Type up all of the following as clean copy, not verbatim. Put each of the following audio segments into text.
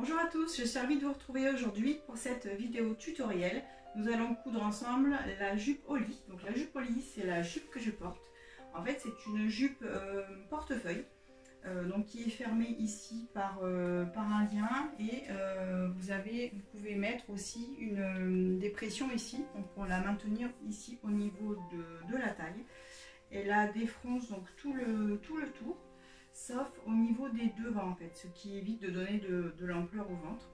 Bonjour à tous, je suis ravie de vous retrouver aujourd'hui pour cette vidéo tutoriel. Nous allons coudre ensemble la jupe au lit. Donc la jupe au lit, c'est la jupe que je porte. En fait, c'est une jupe portefeuille, donc qui est fermée ici par un lien et vous pouvez mettre aussi des pressions ici, donc pour la maintenir ici au niveau de la taille. Elle a des fronces donc tout le tour, sauf au niveau des devants en fait, ce qui évite de donner de l'ampleur au ventre.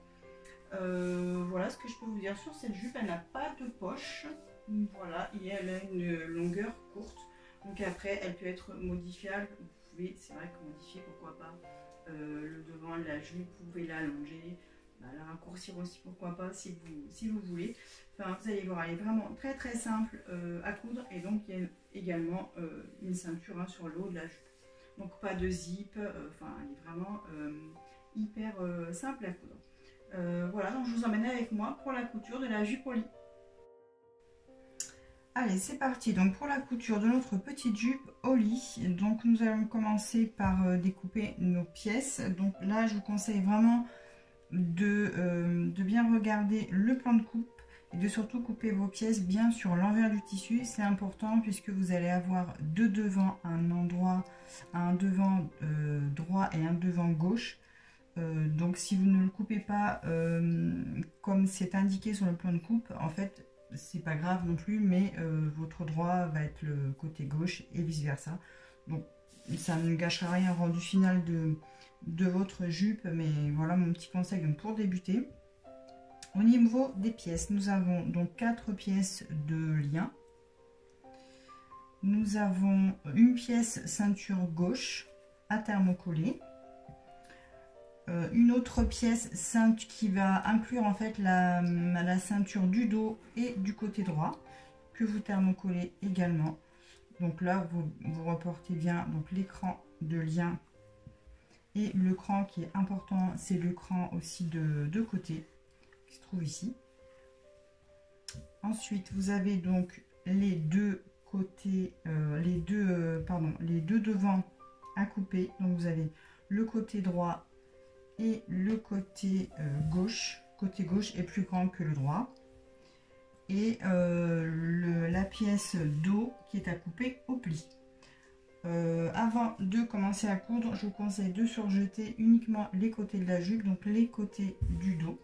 Voilà ce que je peux vous dire sur cette jupe. Elle n'a pas de poche, voilà, et elle a une longueur courte, donc après elle peut être modifiable. Vous pouvez, c'est vrai que modifier, pourquoi pas le devant de la jupe, vous pouvez l'allonger, la raccourcir aussi, pourquoi pas, si vous voulez. Enfin, vous allez voir, elle est vraiment très très simple à coudre, et donc il y a également une ceinture sur le haut de la jupe. Donc pas de zip, enfin elle est vraiment hyper simple à coudre. Voilà, donc je vous emmène avec moi pour la couture de la jupe au lit. Allez, c'est parti. Donc pour la couture de notre petite jupe au lit, donc nous allons commencer par découper nos pièces. Donc là, je vous conseille vraiment de bien regarder le plan de coupe et de surtout couper vos pièces bien sur l'envers du tissu. C'est important puisque vous allez avoir deux devants, un devant droit et un devant gauche. Donc si vous ne le coupez pas comme c'est indiqué sur le plan de coupe, en fait c'est pas grave non plus, mais votre droit va être le côté gauche et vice versa. Donc ça ne gâchera rien au rendu final de votre jupe, mais voilà mon petit conseil pour débuter. Au niveau des pièces, nous avons donc 4 pièces de lien. Nous avons une pièce ceinture gauche à thermocoller. Une autre pièce qui va inclure en fait la ceinture du dos et du côté droit, que vous thermocollez également. Donc là, vous reportez bien l'écran de lien. Et le cran qui est important, c'est le cran aussi de côté, qui se trouve ici. Ensuite, vous avez donc les deux côtés, les deux devants à couper. Donc vous avez le côté droit et le côté gauche. Côté gauche est plus grand que le droit. Et la pièce dos qui est à couper au pli. Avant de commencer à coudre, je vous conseille de surjeter uniquement les côtés de la jupe, donc les côtés du dos.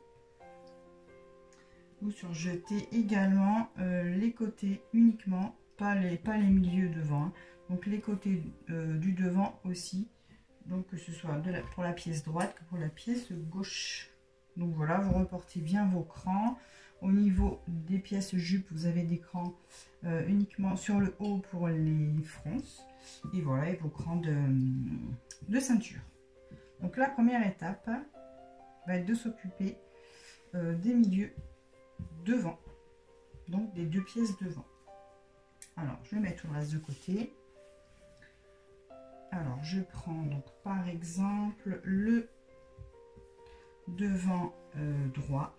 Vous surjetez également les côtés uniquement, pas les milieux devant, hein. Donc les côtés du devant aussi, donc que ce soit pour la pièce droite que pour la pièce gauche. Donc voilà, vous reportez bien vos crans. Au niveau des pièces jupe, vous avez des crans uniquement sur le haut pour les fronces. Et voilà, et vos crans de ceinture. Donc la première étape va être de s'occuper des milieux devant. Donc des deux pièces devant. Alors, je vais mettre tout le reste de côté. Alors, je prends donc par exemple le devant droit.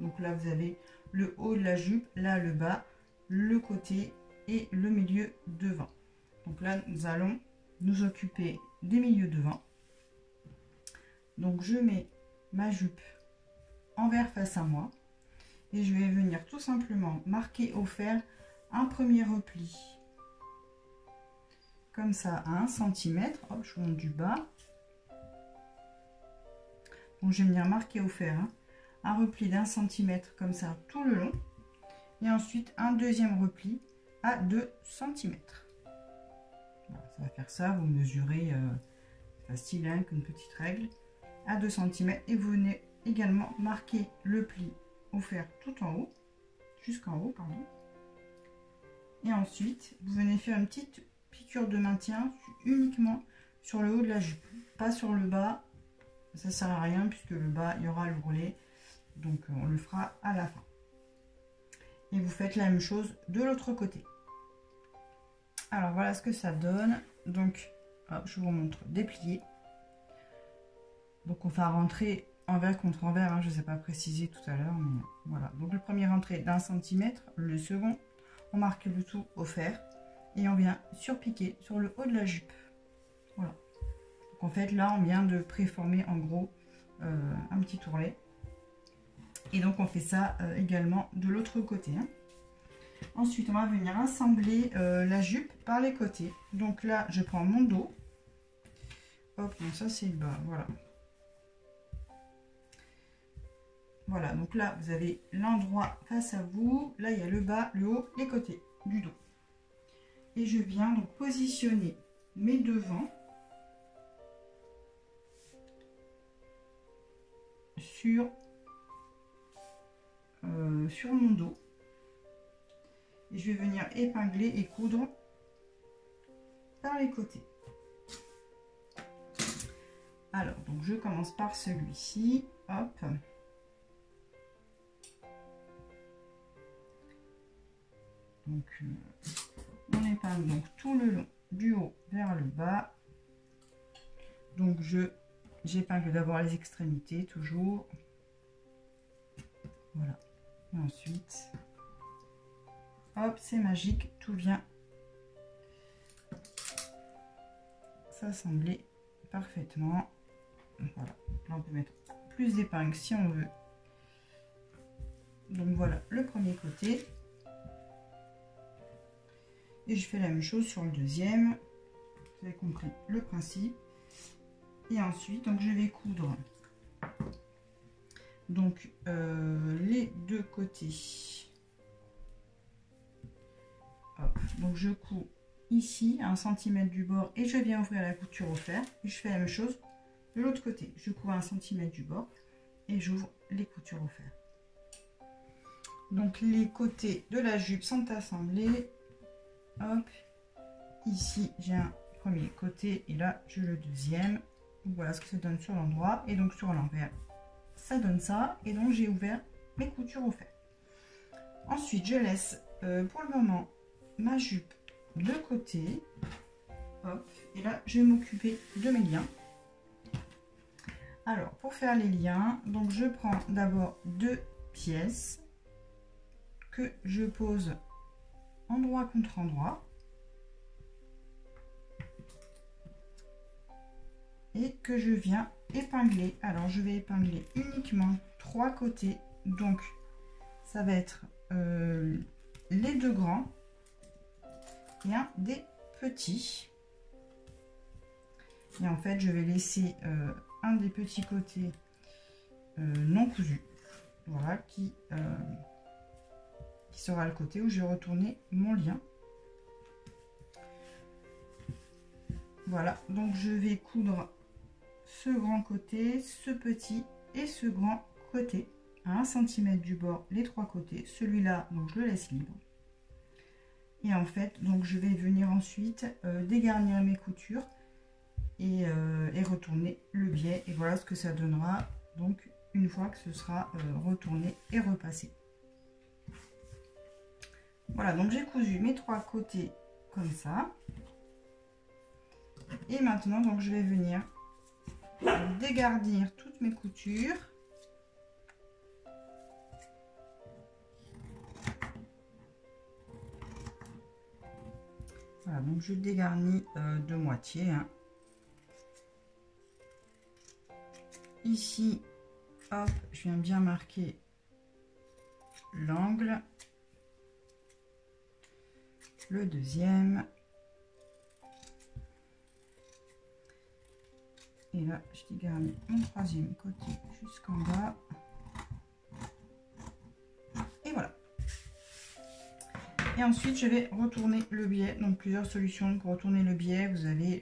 Donc là, vous avez le haut de la jupe, là le bas, le côté et le milieu devant. Donc là, nous allons nous occuper des milieux devant. Donc je mets ma jupe envers face à moi et je vais venir tout simplement marquer au fer un premier repli. Comme ça à 1 cm. Hop, je monte du bas. Donc je vais venir marquer au fer un repli d'1 cm comme ça tout le long. Et ensuite un deuxième repli à 2 cm. Voilà, ça va faire ça, vous mesurez, facile hein, qu'une petite règle, à 2 cm. Et vous venez également marquer le pli au fer tout en haut, jusqu'en haut, pardon. Et ensuite, vous venez faire une petite piqûre de maintien uniquement sur le haut de la jupe, pas sur le bas, ça sert à rien puisque le bas, il y aura l'ourlet, donc on le fera à la fin. Et vous faites la même chose de l'autre côté. Alors voilà ce que ça donne. Donc hop, je vous montre déplié. Donc on va rentrer envers contre envers, hein, je ne vous ai pas précisé tout à l'heure, mais voilà. Donc le premier rentré d'1 cm, le second on marque le tout au fer et on vient surpiquer sur le haut de la jupe. Voilà. Donc en fait là on vient de préformer en gros un petit tourlet. Et donc on fait ça également de l'autre côté. Hein. Ensuite on va venir assembler la jupe par les côtés. Donc là je prends mon dos. Hop, donc ça c'est le bas, voilà. Voilà, donc là vous avez l'endroit face à vous. Là il y a le bas, le haut, les côtés du dos. Et je viens donc positionner mes devants sur mon dos. Et je vais venir épingler et coudre par les côtés. Alors, donc je commence par celui-ci. Hop. Donc, on épingle donc tout le long du haut vers le bas. Donc, j'épingle d'abord les extrémités, toujours. Voilà. Et ensuite, hop, c'est magique, tout vient s'assembler parfaitement. Voilà. Là, on peut mettre plus d'épingles si on veut. Donc, voilà le premier côté. Et je fais la même chose sur le deuxième. Vous avez compris le principe. Et ensuite, donc je vais coudre donc les deux côtés. Hop. Donc je couds ici à 1 cm du bord et je viens ouvrir la couture au fer. Et je fais la même chose de l'autre côté. Je couds à 1 cm du bord et j'ouvre les coutures au fer. Donc les côtés de la jupe sont assemblés. Hop, ici j'ai un premier côté et là j'ai le deuxième. Donc voilà ce que ça donne sur l'endroit et donc sur l'envers ça donne ça. Et donc j'ai ouvert mes coutures au fer. Ensuite je laisse pour le moment ma jupe de côté. Hop, et là je vais m'occuper de mes liens. Alors pour faire les liens, donc je prends d'abord 2 pièces que je pose endroit contre endroit et que je viens épingler. Alors je vais épingler uniquement 3 côtés, donc ça va être les 2 grands et un des petits. Et en fait je vais laisser un des petits côtés non cousu, voilà, qui sera le côté où je vais retourner mon lien. Voilà, donc je vais coudre ce grand côté, ce petit et ce grand côté à 1 cm du bord, les 3 côtés. Celui-là, donc je le laisse libre. Et en fait, donc je vais venir ensuite dégarnir mes coutures et retourner le biais. Et voilà ce que ça donnera donc une fois que ce sera retourné et repassé. Voilà, donc j'ai cousu mes 3 côtés comme ça. Et maintenant, donc je vais venir dégarnir toutes mes coutures. Voilà, donc je dégarnis de moitié. Hein. Ici, hop, je viens bien marquer l'angle. Le deuxième. Et là, je dégarnis mon troisième côté jusqu'en bas. Et voilà. Et ensuite, je vais retourner le biais. Donc, plusieurs solutions pour retourner le biais. Vous avez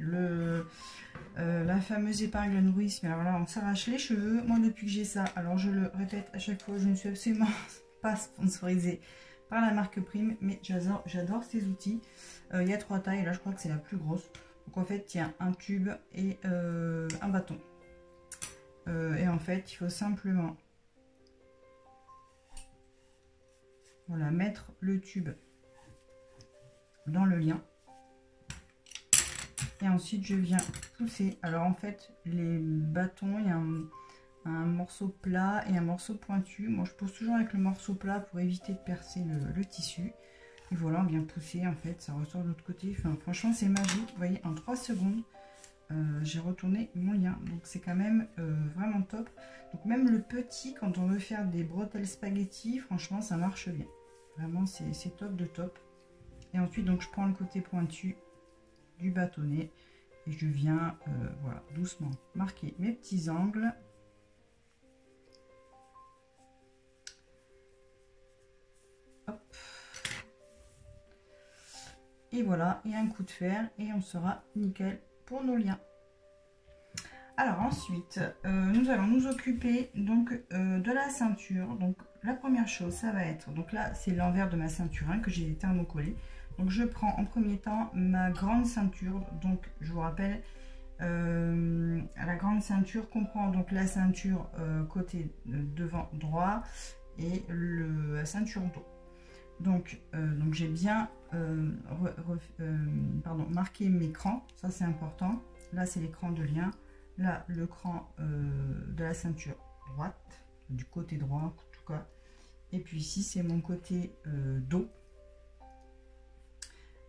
la fameuse épingle à nourrice. Mais alors là, on s'arrache les cheveux. Moi, depuis que j'ai ça, alors je le répète à chaque fois, je ne suis absolument pas sponsorisée par la marque Prime, mais j'adore ces outils. Il y a 3 tailles, là je crois que c'est la plus grosse. Donc en fait il y a un tube et un bâton. Et en fait il faut simplement voilà, mettre le tube dans le lien. Et ensuite je viens pousser. Alors en fait les bâtons, il y a un morceau plat et un morceau pointu. Moi je pose toujours avec le morceau plat pour éviter de percer le tissu. Et voilà, on vient pousser, en fait ça ressort de l'autre côté. Enfin franchement c'est magique, vous voyez, en 3 secondes j'ai retourné mon lien. Donc c'est quand même vraiment top. Donc même le petit, quand on veut faire des bretelles spaghetti, franchement ça marche bien. Vraiment c'est top de top. Et ensuite donc je prends le côté pointu du bâtonnet et je viens voilà, doucement marquer mes petits angles. Hop. Et voilà, et un coup de fer et on sera nickel pour nos liens. Alors ensuite, nous allons nous occuper donc de la ceinture. Donc la première chose, ça va être, donc là c'est l'envers de ma ceinture hein, que j'ai thermocollé. Donc je prends en premier temps ma grande ceinture. Donc je vous rappelle, la grande ceinture comprend donc la ceinture côté devant droit et la ceinture dos. Donc j'ai bien marqué mes crans, ça c'est important. Là c'est l'écran de lien, là le cran de la ceinture droite, du côté droit en tout cas. Et puis ici c'est mon côté dos,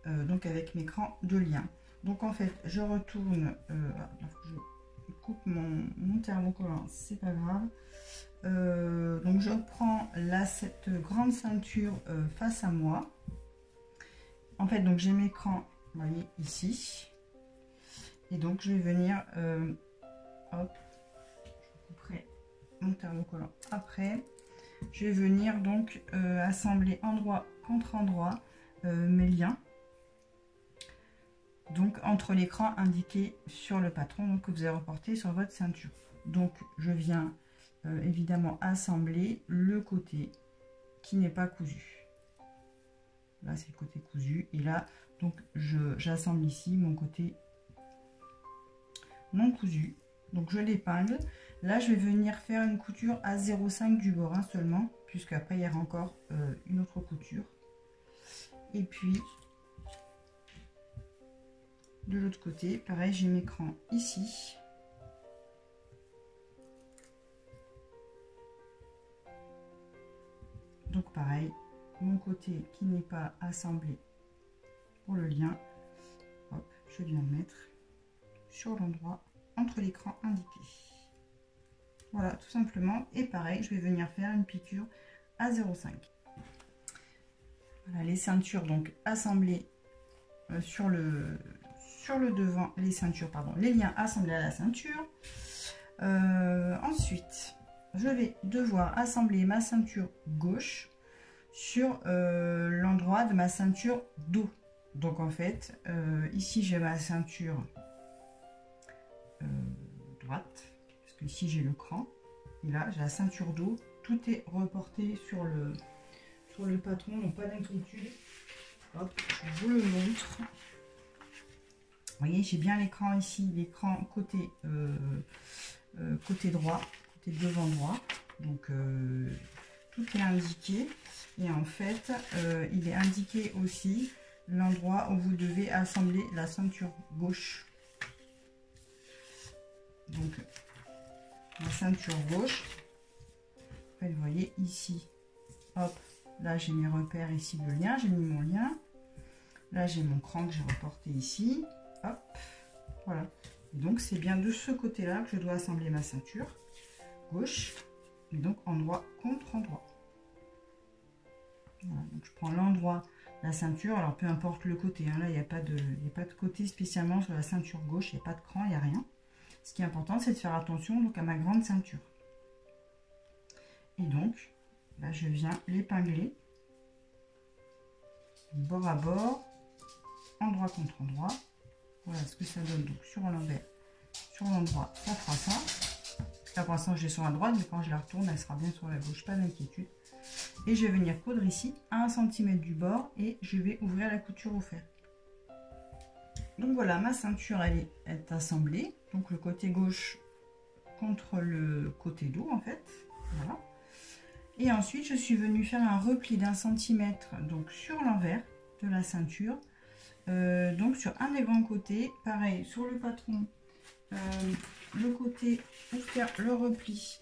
donc avec mes crans de lien. Donc en fait je retourne, je coupe mon thermocollant, c'est pas grave. Donc je prends là cette grande ceinture face à moi. En fait donc j'ai mes crans, vous voyez ici, et donc je vais venir hop, je couperai mon thermocollant après. Je vais venir donc assembler endroit contre endroit mes liens, donc entre l'écran indiqué sur le patron donc, que vous avez reporté sur votre ceinture. Donc je viens évidemment assembler le côté qui n'est pas cousu. Là c'est le côté cousu et là donc j'assemble ici mon côté non cousu. Donc je l'épingle. Là je vais venir faire une couture à 0,5 du bord hein, seulement, puisqu'après il y aura encore une autre couture. Et puis de l'autre côté pareil, j'ai mes crans ici. Donc pareil, mon côté qui n'est pas assemblé pour le lien, hop, je viens le mettre sur l'endroit entre l'écran indiqué. Voilà, tout simplement. Et pareil, je vais venir faire une piqûre à 0,5. Voilà, les ceintures donc assemblées sur le devant, les ceintures, pardon, les liens assemblés à la ceinture. Ensuite, je vais devoir assembler ma ceinture gauche sur l'endroit de ma ceinture dos. Donc en fait, ici j'ai ma ceinture droite, parce que ici j'ai le cran, et là j'ai la ceinture dos. Tout est reporté sur le patron, donc pas d'inquiétude. Hop, je vous le montre. Vous voyez, j'ai bien l'écran ici, l'écran côté côté droit, côté devant droit. Donc tout est indiqué. Et en fait, il est indiqué aussi l'endroit où vous devez assembler la ceinture gauche. Donc la ceinture gauche. En fait, vous voyez ici, hop, là j'ai mes repères ici de lien, j'ai mis mon lien. Là j'ai mon cran que j'ai reporté ici. Hop, voilà. Et donc c'est bien de ce côté-là que je dois assembler ma ceinture gauche. Et donc endroit contre endroit. Voilà, donc je prends l'endroit, la ceinture, alors peu importe le côté, hein, là il n'y a pas de côté spécialement sur la ceinture gauche, il n'y a pas de cran, il n'y a rien. Ce qui est important, c'est de faire attention donc à ma grande ceinture. Et donc, là je viens l'épingler, bord à bord, endroit contre endroit. Voilà ce que ça donne donc sur l'envers, sur l'endroit, ça fera ça. Là pour l'instant je l'ai sur la droite, mais quand je la retourne, elle sera bien sur la gauche, pas d'inquiétude. Et je vais venir coudre ici à 1 cm du bord et je vais ouvrir la couture au fer. Donc voilà, ma ceinture elle est assemblée, donc le côté gauche contre le côté dos en fait, voilà. Et ensuite je suis venue faire un repli d'1 cm donc sur l'envers de la ceinture, donc sur un des grands côtés, pareil sur le patron, le côté pour faire le repli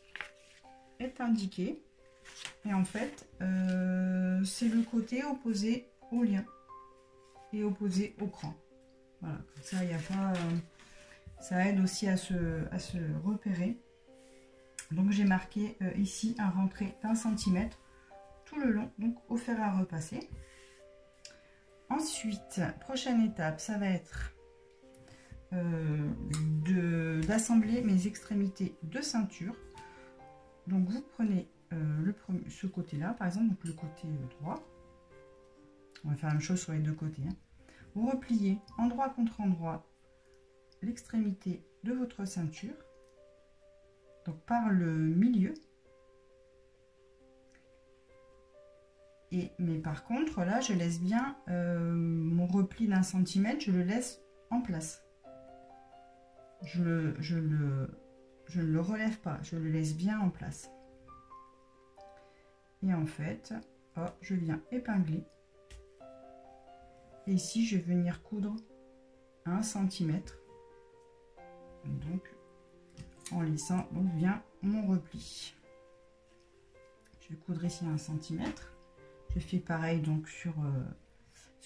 est indiqué. Et en fait, c'est le côté opposé au lien et opposé au cran. Voilà, comme ça, il n'y a pas Ça aide aussi à se repérer. Donc j'ai marqué ici un rentré d'1 centimètre tout le long, donc au fer à repasser. Ensuite, prochaine étape, ça va être d'assembler mes extrémités de ceinture. Donc vous prenez ce côté là par exemple, donc le côté droit. On va faire la même chose sur les deux côtés, hein. Vous repliez endroit contre endroit l'extrémité de votre ceinture, donc par le milieu. Mais par contre là je laisse bien mon repli d'1 centimètre, je le laisse en place. Je ne le relève pas, je le laisse bien en place. Et en fait, hop, je viens épingler. Et ici, je vais venir coudre 1 centimètre. Donc, en laissant donc bien mon repli. Je vais coudre ici 1 centimètre. Je fais pareil donc sur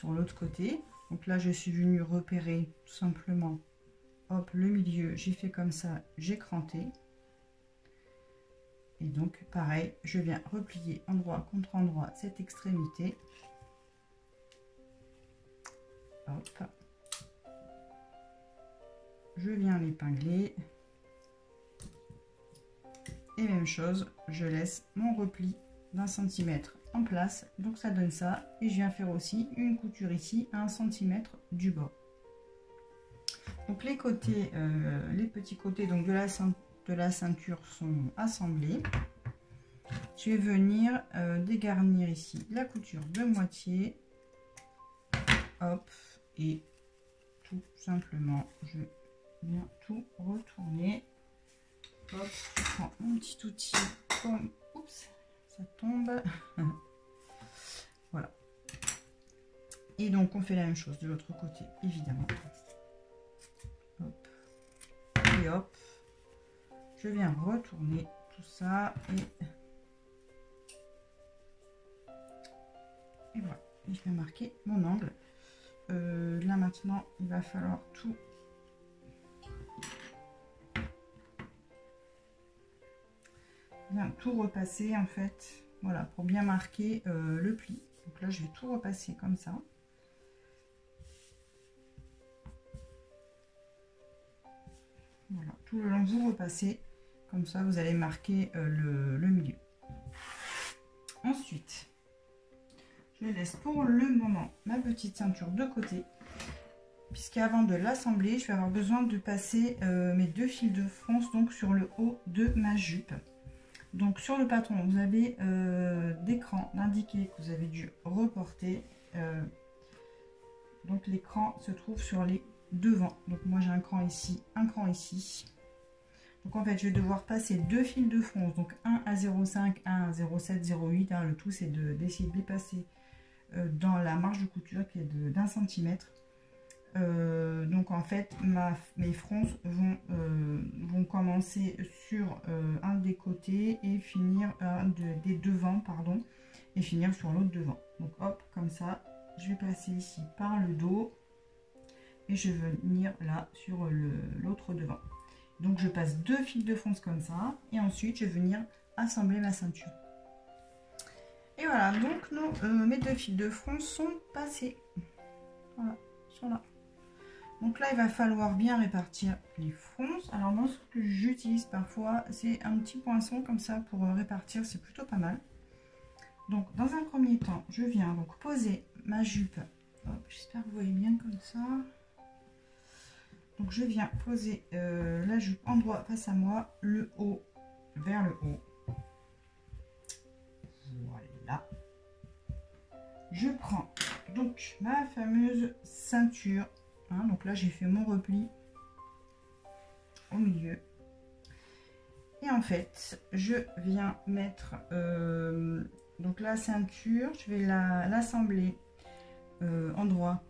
l'autre côté. Donc là, je suis venue repérer tout simplement. Hop, le milieu, j'ai fait comme ça, j'ai cranté. Et donc, pareil, je viens replier endroit contre endroit cette extrémité. Hop. Je viens l'épingler. Et même chose, je laisse mon repli d'1 centimètre en place. Donc, ça donne ça. Et je viens faire aussi une couture ici à 1 centimètre du bord. Donc les côtés, les petits côtés donc de la ceinture sont assemblés. Je vais venir dégarnir ici la couture de moitié. Hop, et tout simplement, je viens tout retourner. Hop, je prends mon petit outil comme, oups, ça tombe. Voilà. Et donc on fait la même chose de l'autre côté, évidemment. Hop. Et hop, je viens retourner tout ça et voilà. Et je vais marquer mon angle. Là maintenant, il va falloir tout repasser en fait. Voilà, pour bien marquer le pli. Donc là, je vais tout repasser comme ça. Voilà, tout le long vous repassez, comme ça vous allez marquer le milieu. Ensuite, je laisse pour le moment ma petite ceinture de côté, puisqu'avant de l'assembler, je vais avoir besoin de passer mes 2 fils de fronce donc sur le haut de ma jupe. Donc sur le patron, vous avez d'écran d'indiquer que vous avez dû reporter. Donc l'écran se trouve sur les devant. Donc moi j'ai un cran ici, un cran ici. Donc en fait je vais devoir passer 2 fils de fronce, donc un à 0,5, un à 0,7, 0,8. Hein, le tout c'est d'essayer de les passer dans la marge de couture qui est d'1 centimètre. Donc en fait mes fronces vont commencer sur un des côtés et finir des devants, pardon, et finir sur l'autre devant. Donc hop, comme ça, je vais passer ici par le dos. Et je vais venir là sur l'autre devant. Donc je passe 2 fils de fronce comme ça. Et ensuite je vais venir assembler ma ceinture. Et voilà, donc mes 2 fils de fronce sont passés. Voilà, ils sont là. Donc là il va falloir bien répartir les fronces. Alors moi ce que j'utilise parfois c'est un petit poinçon comme ça pour répartir, c'est plutôt pas mal. Donc dans un premier temps je viens donc poser ma jupe. J'espère que vous voyez bien comme ça. Donc je viens poser la jupe en droit face à moi, le haut vers le haut. Voilà. Je prends donc ma fameuse ceinture. Hein, donc là j'ai fait mon repli au milieu. Et en fait je viens mettre donc la ceinture, je vais l'assembler endroit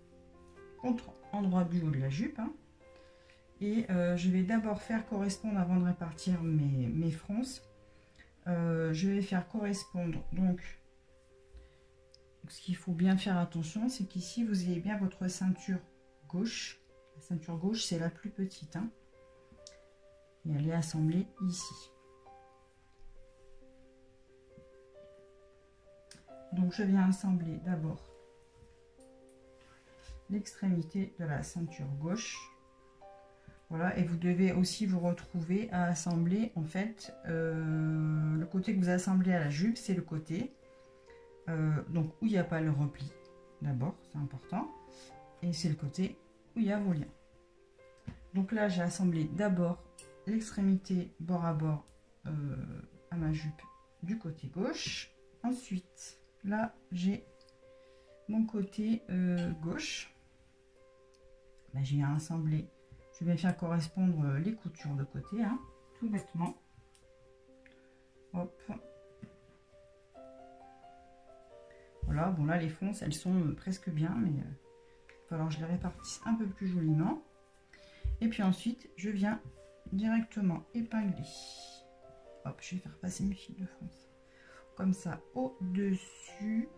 contre endroit du haut de la jupe. Hein. Et je vais d'abord faire correspondre, avant de répartir mes fronces, je vais faire correspondre donc ce qu'il faut bien faire attention, c'est qu'ici vous ayez bien votre ceinture gauche. La ceinture gauche c'est la plus petite, hein. et elle est assemblée ici. Donc je viens assembler d'abord l'extrémité de la ceinture gauche. Voilà, et vous devez aussi vous retrouver à assembler en fait le côté que vous assemblez à la jupe, c'est le côté donc où il n'y a pas le repli d'abord, c'est important, et c'est le côté où il y a vos liens. Donc là j'ai assemblé d'abord l'extrémité bord à bord à ma jupe du côté gauche. Ensuite là j'ai mon côté gauche, ben, je viens assembler, je vais faire correspondre les coutures de côté, hein, tout bêtement. Hop. Voilà, bon là les fonces elles sont presque bien, mais il va falloir que je les répartisse un peu plus joliment. Et puis ensuite je viens directement épingler. Hop, je vais faire passer mes fils de fonce comme ça au dessus,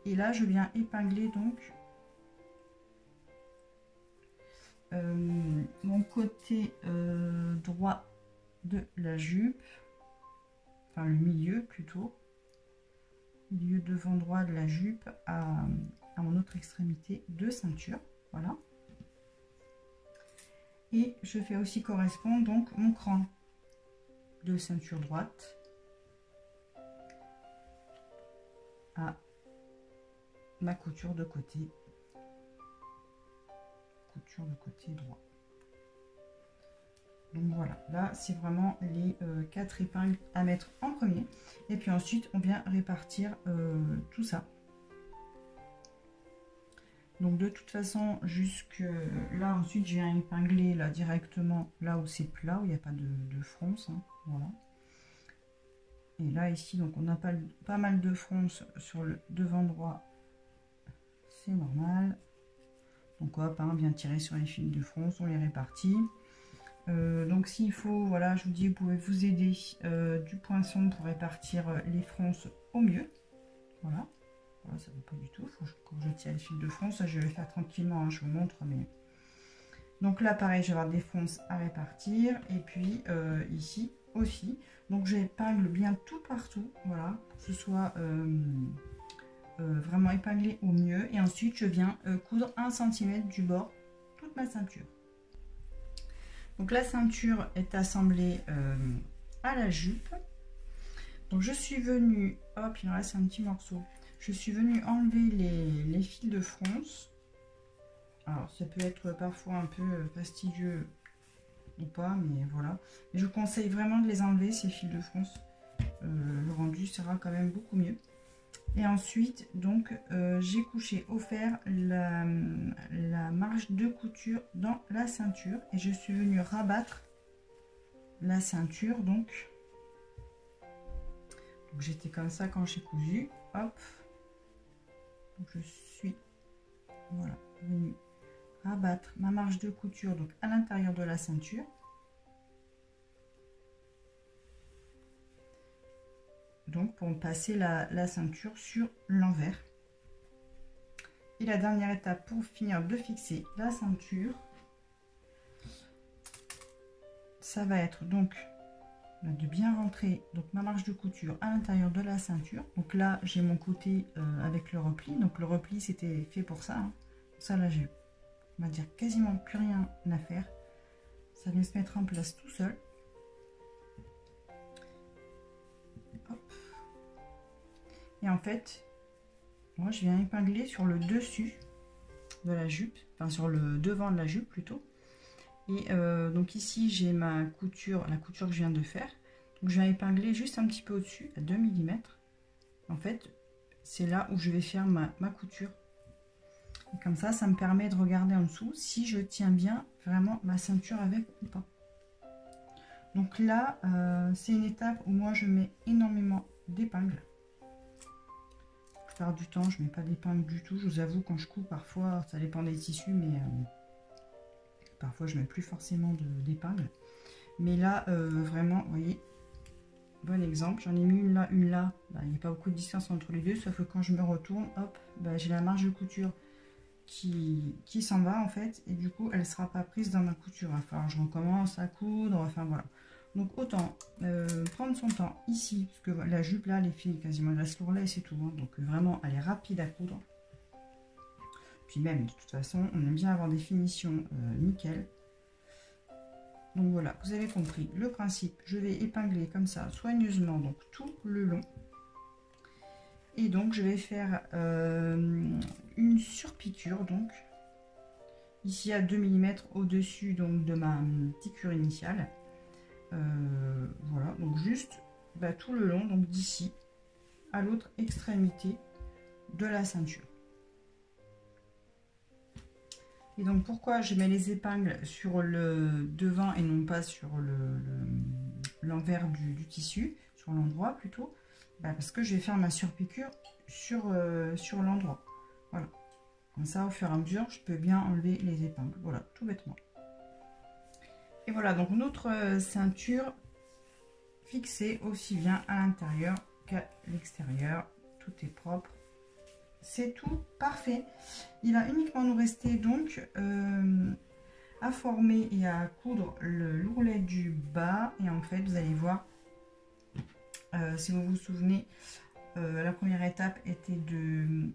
et là je viens épingler donc mon côté droit de la jupe, enfin le milieu plutôt, milieu devant droit de la jupe à mon autre extrémité de ceinture. Voilà, et je fais aussi correspondre donc mon cran de ceinture droite à ma couture de côté, droit. Donc voilà, là c'est vraiment les 4 épingles à mettre en premier, et puis ensuite on vient répartir tout ça. Donc de toute façon jusque là, ensuite je viens épingler là directement là où c'est plat, où il n'y a pas de fronce, hein, voilà. Et là ici donc on a pas mal de fronce sur le devant droit, c'est normal. Donc hop, hein, on vient tirer sur les fils de fronce, on les répartit. Donc s'il faut, voilà, je vous dis, vous pouvez vous aider du poinçon pour répartir les fronces au mieux. Voilà, voilà, ça ne va pas du tout. Faut que je tire les fils de fronce, je vais le faire tranquillement, hein, je vous montre. Mais donc là pareil, je vais avoir des fronces à répartir, et puis ici aussi. Donc j'épingle bien tout partout, voilà, pour que ce soit vraiment épinglé au mieux. Et ensuite je viens coudre 1 cm du bord toute ma ceinture. Donc la ceinture est assemblée à la jupe. Donc je suis venue, hop, il en reste un petit morceau, je suis venue enlever les fils de fronce. Alors ça peut être parfois un peu fastidieux ou pas, mais voilà, mais je vous conseille vraiment de les enlever, ces fils de fronce. Le rendu sera quand même beaucoup mieux. Et ensuite donc j'ai couché au fer la marge de couture dans la ceinture, et je suis venue rabattre la ceinture. Donc j'étais comme ça quand j'ai cousu, hop, donc je suis, voilà, venue rabattre ma marge de couture donc à l'intérieur de la ceinture. Donc pour passer la ceinture sur l'envers. Et la dernière étape pour finir de fixer la ceinture, ça va être donc de bien rentrer donc ma marge de couture à l'intérieur de la ceinture. Donc là j'ai mon côté avec le repli, donc le repli c'était fait pour ça, hein. Ça là j'ai, on va dire, quasiment plus rien à faire, ça vient se mettre en place tout seul. Hop. Et en fait moi je viens épingler sur le dessus de la jupe, enfin sur le devant de la jupe plutôt. Et donc ici j'ai ma couture, la couture que je viens de faire, donc je viens épingler juste un petit peu au-dessus à 2 mm. En fait c'est là où je vais faire ma couture, et comme ça me permet de regarder en dessous si je tiens bien vraiment ma ceinture avec ou pas. Donc là c'est une étape où moi je mets énormément d'épingles. Du temps je mets pas d'épingle du tout, je vous avoue. Quand je couds parfois, ça dépend des tissus, mais parfois je mets plus forcément d'épingles, mais là vraiment vous voyez, bon exemple, j'en ai mis une là, bah, il n'y a pas beaucoup de distance entre les deux, sauf que quand je me retourne, hop, bah, j'ai la marge de couture qui s'en va en fait, et du coup elle sera pas prise dans ma couture, il va falloir que je recommence à coudre, enfin voilà. Donc autant prendre son temps ici, parce que la jupe là, elle est finie quasiment, il reste l'ourlet et c'est tout. Hein. Donc vraiment, elle est rapide à coudre. Puis même, de toute façon, on aime bien avoir des finitions nickel. Donc voilà, vous avez compris le principe. Je vais épingler comme ça, soigneusement, donc tout le long. Et donc, je vais faire une surpiqûre, donc, ici à 2 mm au-dessus donc de ma piqûre initiale. Voilà, donc juste tout le long, donc d'ici à l'autre extrémité de la ceinture. Et donc pourquoi je mets les épingles sur le devant et non pas sur l'envers du tissu, sur l'endroit plutôt, parce que je vais faire ma surpiqûre sur l'endroit. Voilà, comme ça au fur et à mesure je peux bien enlever les épingles, voilà, tout bêtement. Et voilà, donc notre ceinture fixée aussi bien à l'intérieur qu'à l'extérieur, tout est propre. C'est tout parfait. Il va uniquement nous rester donc à former et à coudre l'ourlet du bas. Et en fait, vous allez voir, si vous vous souvenez, la première étape était de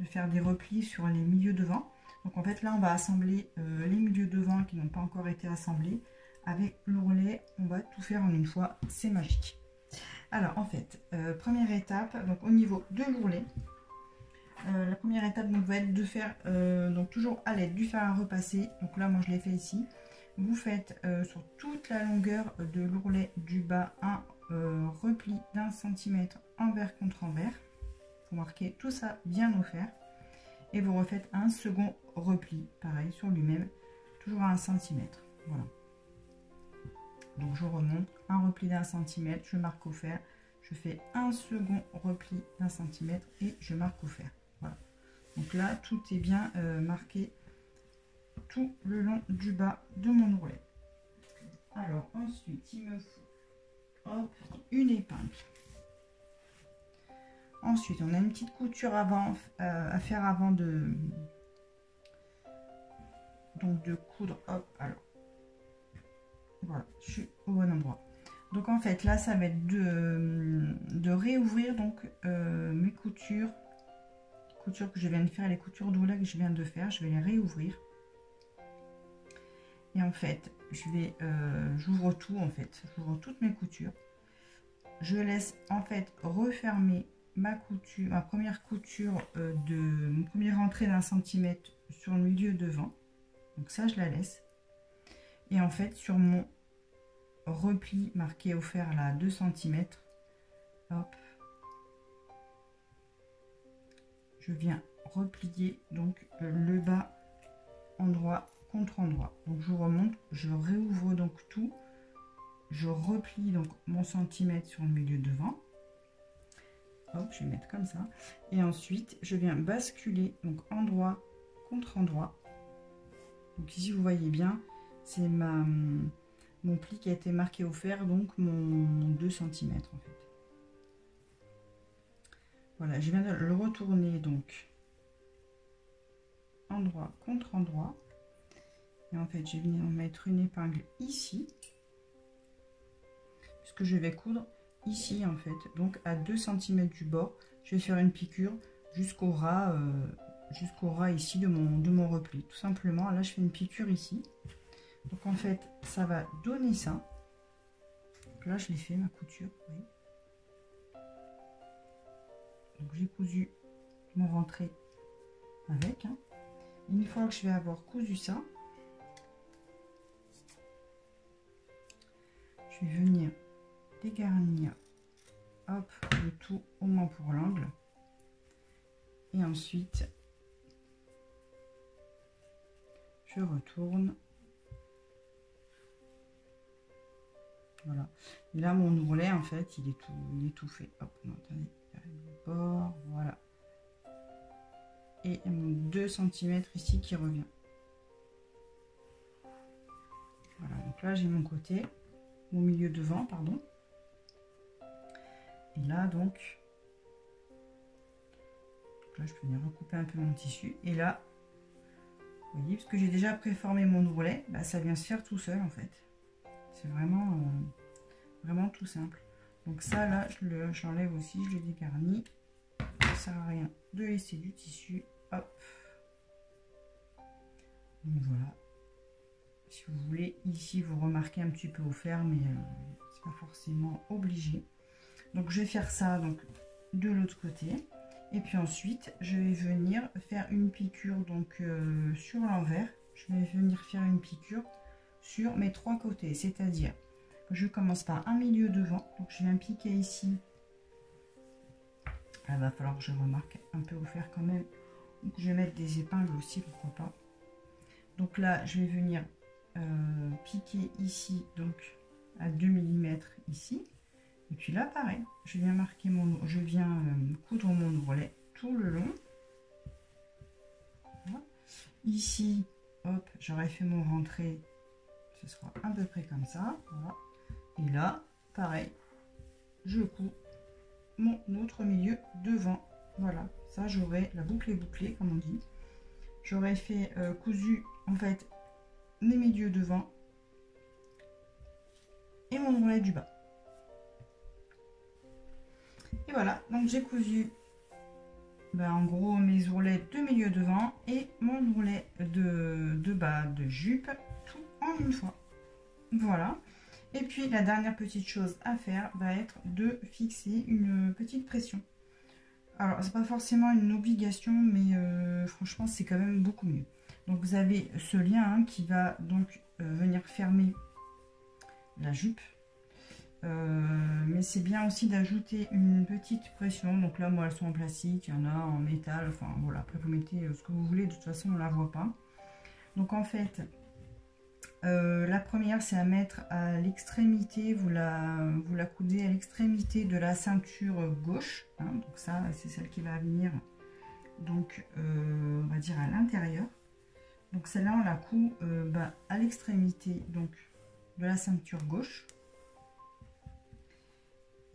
faire des replis sur les milieux devant. Donc en fait, là, on va assembler les milieux devant qui n'ont pas encore été assemblés. Avec l'ourlet, on va tout faire en une fois. C'est magique. Alors en fait, première étape, donc au niveau de l'ourlet, la première étape donc, va être de faire donc toujours à l'aide du fer à repasser. Donc là moi je l'ai fait ici. Vous faites sur toute la longueur de l'ourlet du bas un repli d'1 cm envers contre envers. Vous marquez tout ça bien au fer. Et vous refaites un second repli, pareil sur lui-même, toujours à 1 cm. Voilà. Donc je remonte, un repli d'1 cm, je marque au fer. Je fais un second repli d'1 cm et je marque au fer. Voilà. Donc là, tout est bien marqué tout le long du bas de mon ourlet. Alors ensuite, il me faut une épingle. Ensuite, on a une petite couture avant à faire avant de coudre. Hop, alors voilà, je suis au bon endroit. Donc en fait, là, ça va être de réouvrir donc mes coutures que je viens de faire, les coutures d'ourlet que je viens de faire, je vais les réouvrir. Et en fait, j'ouvre tout en fait, j'ouvre toutes mes coutures. Je laisse en fait refermer ma première couture de mon premier rentrée d'1 cm sur le milieu devant. Donc ça, je la laisse. Et en fait, sur mon repli marqué au fer là 2 cm, hop, je viens replier donc le bas endroit contre endroit. Donc je remonte, je réouvre donc tout, je replie donc mon centimètre sur le milieu devant. Hop, je vais mettre comme ça. Et ensuite, je viens basculer donc endroit contre endroit. Donc ici, vous voyez bien, c'est mon pli qui a été marqué au fer, donc mon 2 cm en fait. Voilà, je viens de le retourner donc endroit contre endroit. Et en fait, je vais venir mettre une épingle ici, puisque je vais coudre ici en fait, donc à 2 cm du bord. Je vais faire une piqûre jusqu'au ras ici de mon repli, tout simplement. Là, je fais une piqûre ici. Donc en fait, ça va donner ça. Donc là, je l'ai fait ma couture. Oui. Donc j'ai cousu mon rentrée avec. Hein. Une fois que je vais avoir cousu ça, je vais venir dégarnir, hop, le tout au moins pour l'angle. Et ensuite, je retourne. Voilà. Et là, mon ourlet, en fait, il est tout fait. Hop, non, attendez, le bord, voilà. Et mon 2 cm ici qui revient. Voilà, donc là, j'ai mon côté, mon milieu devant, pardon. Et là, donc là, je peux venir recouper un peu mon tissu. Et là, vous voyez, parce que j'ai déjà préformé mon ourlet, bah, ça vient se faire tout seul, en fait. C'est vraiment Vraiment tout simple. Donc ça là, je l'enlève aussi, je le dégarnis. Ça sert à rien de laisser du tissu. Hop. Donc voilà. Si vous voulez, ici vous remarquez un petit peu au fer, mais c'est pas forcément obligé. Donc je vais faire ça donc de l'autre côté. Et puis ensuite, je vais venir faire une piqûre donc sur l'envers. Je vais venir faire une piqûre sur mes 3 côtés, c'est-à-dire que je commence par un milieu devant. Donc je viens piquer ici. Il va falloir que je remarque un peu au fer quand même. Donc je vais mettre des épingles aussi, pourquoi pas. Donc là, je vais venir piquer ici, donc à 2 mm ici. Et puis là, pareil, je viens marquer coudre mon ourlet tout le long. Voilà. Ici, hop, j'aurais fait mon rentré, ce sera à peu près comme ça. Voilà. Et là, pareil, je couds mon autre milieu devant. Voilà, ça j'aurai la boucle est bouclée, comme on dit. J'aurais fait cousu en fait mes milieux devant et mon ourlet du bas. Et voilà, donc j'ai cousu en gros mes ourlets de milieu devant et mon ourlet de bas de jupe, tout en une fois. Voilà. Et puis la dernière petite chose à faire va être de fixer une petite pression. Alors c'est pas forcément une obligation, mais franchement c'est quand même beaucoup mieux. Donc vous avez ce lien qui va donc venir fermer la jupe. Mais c'est bien aussi d'ajouter une petite pression. Donc là moi elles sont en plastique, il y en a en métal, enfin voilà, après vous mettez ce que vous voulez, de toute façon on la voit pas. Donc en fait la première c'est à mettre à l'extrémité, vous la coudez à l'extrémité de la ceinture gauche, hein, donc ça c'est celle qui va venir donc on va dire à l'intérieur. Donc celle-là on la coud à l'extrémité donc de la ceinture gauche.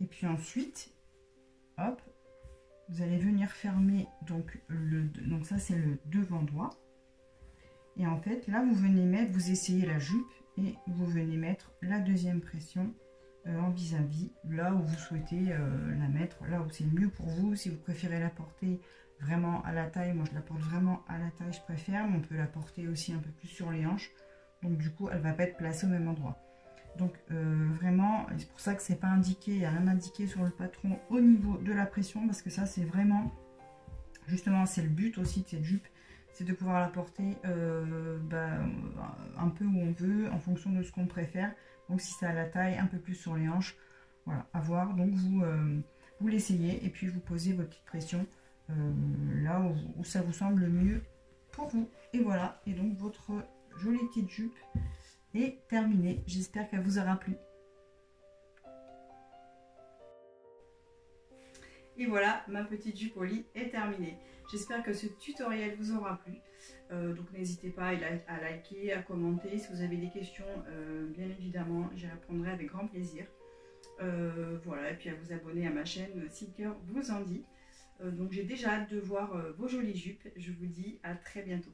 Et puis ensuite, hop, vous allez venir fermer donc donc ça c'est le devant droit. Et en fait là vous venez mettre, vous essayez la jupe et vous venez mettre la deuxième pression en vis-à-vis, là où vous souhaitez la mettre, là où c'est le mieux pour vous. Si vous préférez la porter vraiment à la taille, moi je la porte vraiment à la taille, je préfère, mais on peut la porter aussi un peu plus sur les hanches. Donc du coup elle va pas être placée au même endroit. Donc vraiment, c'est pour ça que c'est pas indiqué, il n'y a rien indiqué sur le patron au niveau de la pression, parce que ça c'est vraiment, justement c'est le but aussi de cette jupe, c'est de pouvoir la porter un peu où on veut, en fonction de ce qu'on préfère. Donc si c'est à la taille, un peu plus sur les hanches, voilà, à voir. Donc vous l'essayez et puis vous posez votre petite pression là où ça vous semble le mieux pour vous. Et voilà, et donc votre jolie petite jupe est terminée. J'espère qu'elle vous aura plu. Et voilà, ma petite jupe au lit est terminée. J'espère que ce tutoriel vous aura plu. Donc n'hésitez pas à liker, à commenter. Si vous avez des questions, bien évidemment, j'y répondrai avec grand plaisir. Voilà, et puis à vous abonner à ma chaîne si le cœur vous en dit. Donc j'ai déjà hâte de voir vos jolies jupes. Je vous dis à très bientôt.